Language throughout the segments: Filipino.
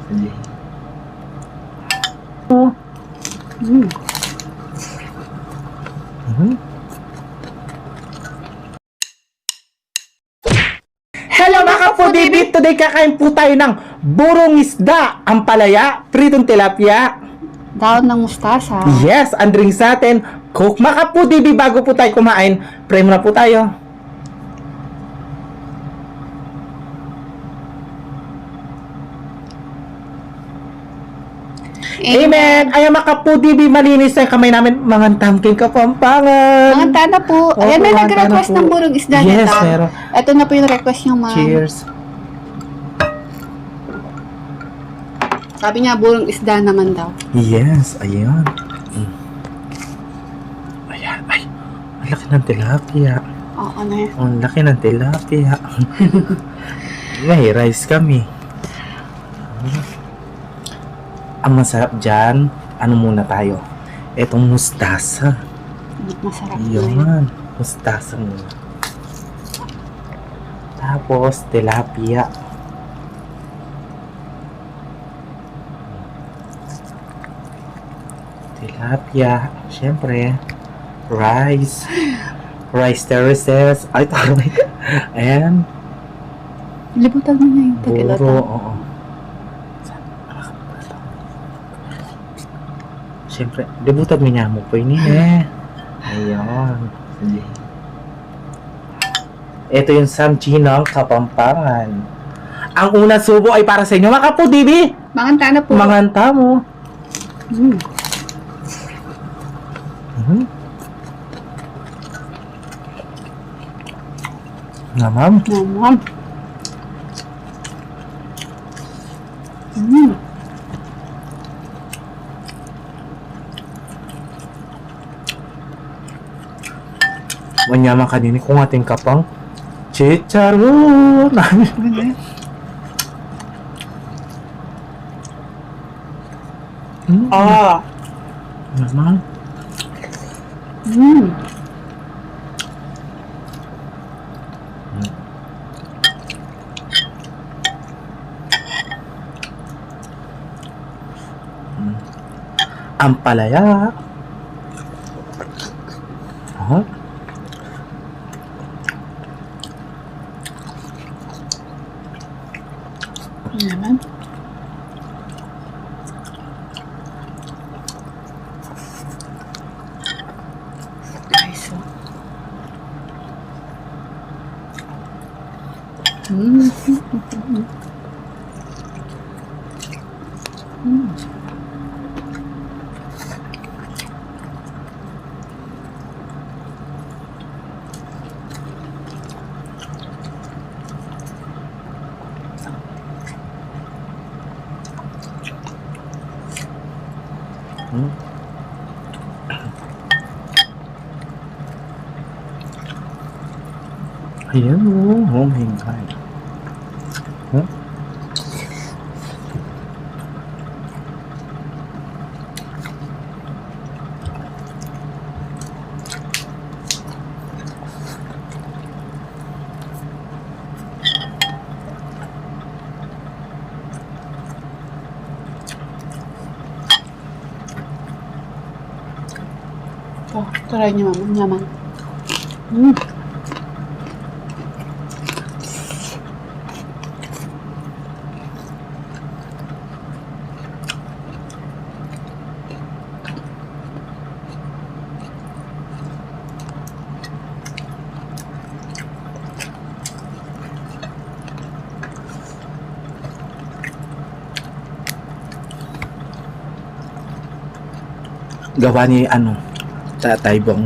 Sige. Hello mga kapudibit! Today kakain po tayo ng burong isda, ampalaya, pritong tilapia. Daon ng mustasa. Yes, ang drinks natin, Coke. Mga kapudibit, bago po tayo kumain, pray muna po tayo. Amen! Ayan mga kapudibit, malinis na yung kamay namin. Mga tamking Kapampangan. Mga tana po. Opo, Ayan, may mga nag-request tana po. ng burong isda Yes, nito. meron. Ito na po yung request niya, ma'am. Cheers. Sabi niya, burong isda naman daw. Yes, ayan. Ayan, ay. Ang laki ng tilapia. Oo, ano yan? Ang laki ng tilapia. May rice kami. Ang masarap dyan, ano muna tayo? Etong mustasa. Masarap na yan. Ayan, mustasa muna. Tapos, tilapia. Tilapia. Siyempre, rice. Rice terraces. Ay, taray. Ayan. Libutan mo na yung Buro, tagilata. oo. Siyempre, debutan mo niya mo po yun eh. Ayan. Sige. Ito yung samchi ng Kapampangan. Ang unang subo ay para sa inyo, mga kapudibi. Mga tana po. Manganta mo. Mm. Nga, ma'am. Yan, ma'am. Mm. Manyaman kanini kung ating kapang chicharon. Ganda yan. Ah. Naman. Mm. Ampalaya. Huh? Naman. Nice. Mm. Mm. Ayan o. Oh my God. Huh? Oh, try niyo, ma'am. Yaman. Mm. Gawa ni ano, Tatay Bong.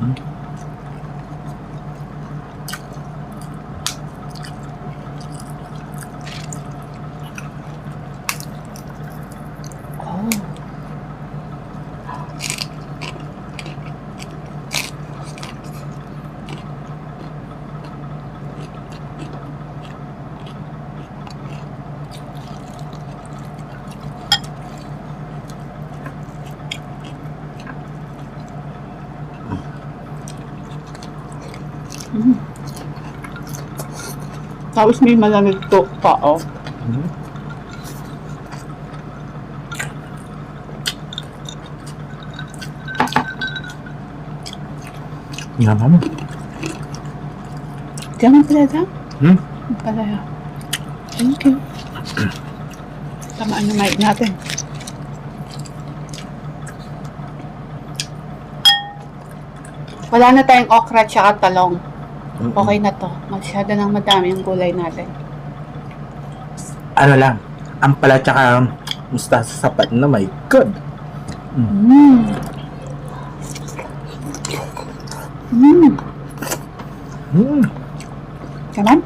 Oh. Mm. Tapos may malamig to pa, oh. Yaman. Diyan ang palaya. Hmm? Ang palaya. Thank you. Tamaan yung mic natin. Wala na tayong okra tsaka talong. Okay na to. Masyado nang madami yung gulay natin. Ano lang, ampala tsaka mustasa sapat na may good. Mm. Mm. Mm. Kaman?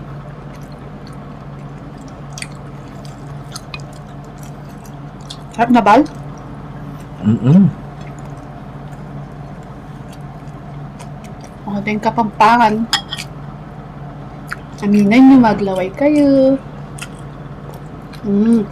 Sarap na bal? Mm-mm. O din Kapampangan. Aminan nyo, maglaway kayo. Mm.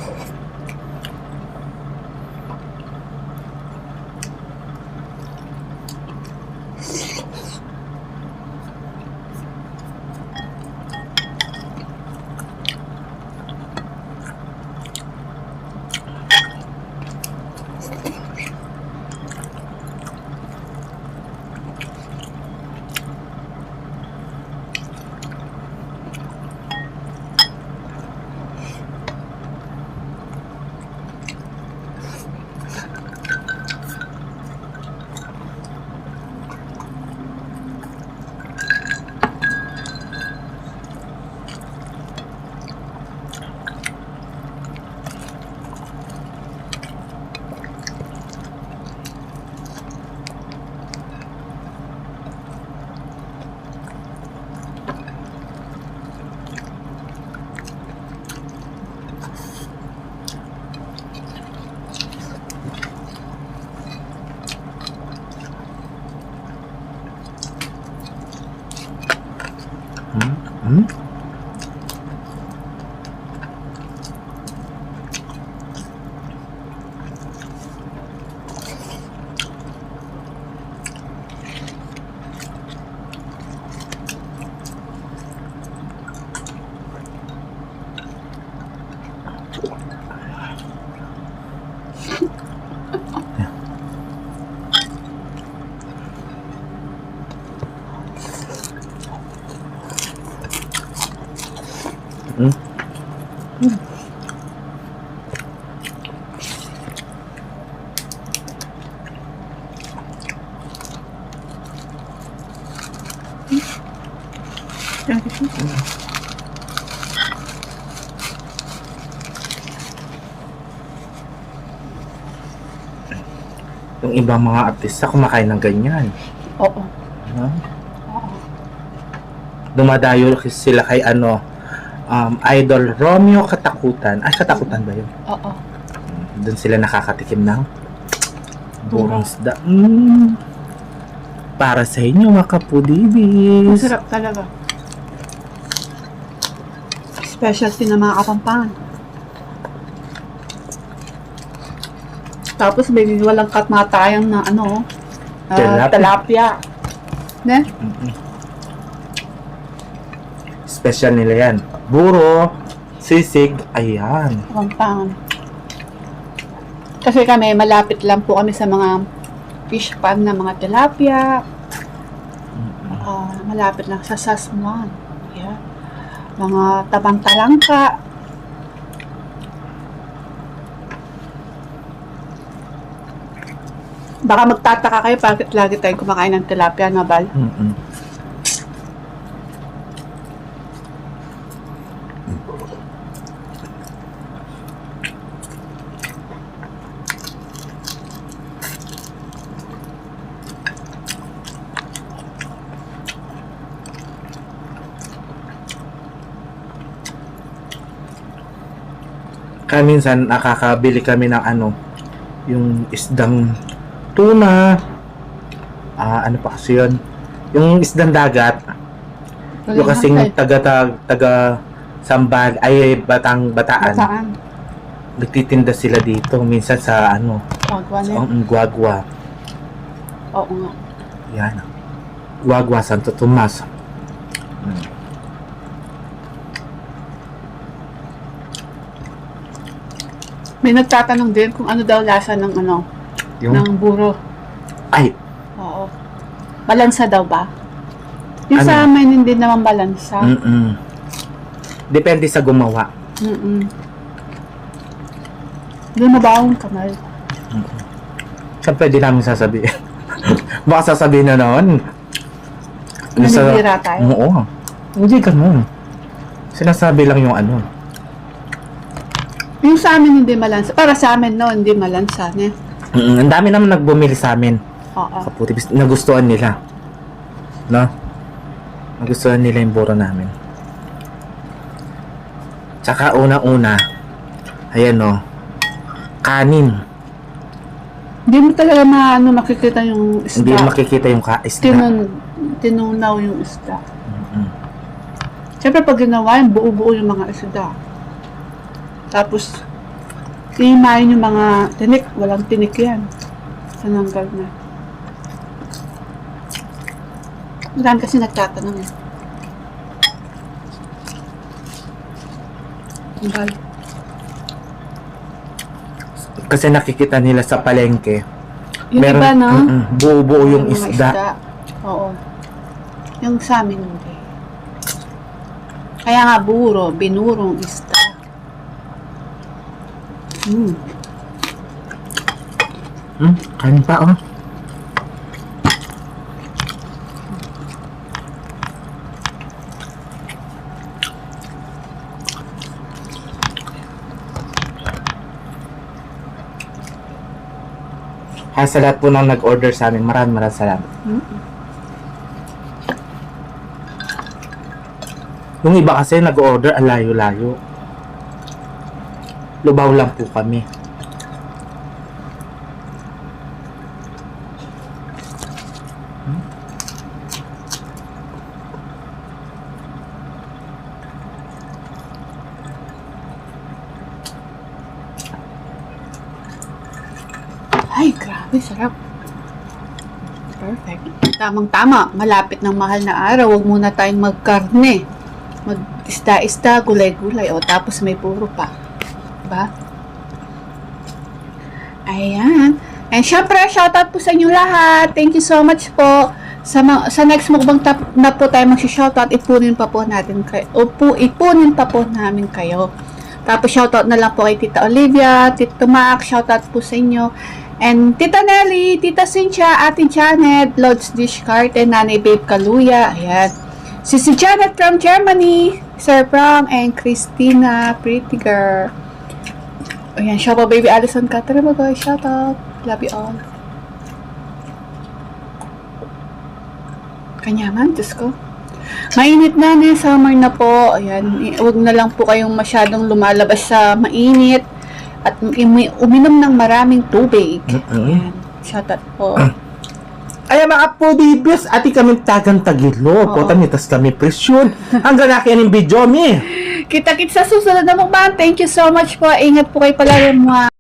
Mm. Mm. Yung ibang mga artista kumakain ng ganyan. Oo. No? Oo. Dumadayo sila kay ano, Idol Romeo Katakutan. Ay, Katakutan ba yun? Oo. Doon sila nakakatikim ng burong Burong. isda. Para sa inyo, mga kapudibis. Masarap talaga. Specialty ng mga Kapampangan. Tapos may walang katmatayang na ano, Tilapia. tilapia. Ne? Special nila yan. Buro, sisig, ayan. Kapampangan. Kasi kami, malapit lang po kami sa mga fish pan na mga tilapia. Malapit lang sa Sasmuan. Yeah. Mga tabang talangka. Baka magtataka kayo bakit lagi tayong kumakain ng tilapia na bal. Kaya minsan nakakabili kami ng ano, yung isdang tuna. Ano pa kasi yun? Yung isdang dagat. Yung kasing taga Sambal, ay Bataan. Bataan. Nagtitinda sila dito. Minsan sa ano, Guagua sa na. Guagua. Oo nga. Yan. Guagua, Santo Tomas. May nagtatanong din kung ano daw lasa ng ano, Yung, ng buro. ay, Oo. Balansa daw ba? Yung Ano? sa amin hindi naman balansa. depende sa gumawa. Doon mabawang kamay. Siyempre, di namin sasabihin. Baka sasabihin na noon. Nanibira tayo. Oo. Hindi ganun. Sinasabi lang yung ano. Yung sa amin hindi malansa. Para sa amin no, hindi malansa. Ne? Ang dami naman nagbumili sa amin. Oo. Kaputi. Nagustuhan nila. No? Nagustuhan nila yung buro namin. Tsaka unang-una, ayan o, kanin. Hindi mo talaga makikita yung isda. Hindi makikita yung isda. Tinunaw yung isda. Siyempre pag ginawa yun, buo-buo yung mga isda. Tapos, iimayin yung mga tinik. Walang tinik yan. Sananggal na. Marami kasi nagtatanong eh. Tanggal. Kasi nakikita nila sa palengke. Yung iba no? Buo-buo yung mga isda. Oo. Yung sa amin hindi. Kaya nga buro, binurong isda. Kanin pa oh. Kaya sa lahat po nang nag-order sa amin, maraming salamat. Yung iba kasi nag-order, ang layo-layo. Lubaw lang po kami. Ay, grabe, sarap. Perfect. Tamang-tama. Malapit ng mahal na araw. Huwag muna tayong magkarne. Mag-isda-isda, gulay-gulay. O, tapos may puro pa. Diba? Ayan. And syempre, shoutout po sa inyo lahat. Thank you so much po. Sa next mukbang na po tayo mag-shoutout, ipunin pa po natin kayo. Ipunin pa po namin kayo. Tapos shoutout na lang po kay Tita Olivia, Tito Mac, shoutout po sa inyo. And Tita Nelly, Tita Cynthia, Ate Janet, Lods Dishcart, and Nanay Babe Kaluya. Ayan. Si Janet from Germany, Sir Prong, and Christina, pretty girl. Ayan, shout out baby Alison Catherine, guys. Shout out. Love you all. Kanyaman, Diyos ko. Mainit na na, summer na po. Ayan, huwag na lang po kayong masyadong lumalabas sa mainit. At uminom ng maraming tubig. Ayan, shout out po. Ayan mga pudibis, ati kami tagang tagilo. Pota mitas kami presyon. Hanggang nakin yung video mi. Kita-kits sa susunod na mukbang. Thank you so much po. Ingat po kayo palagi mga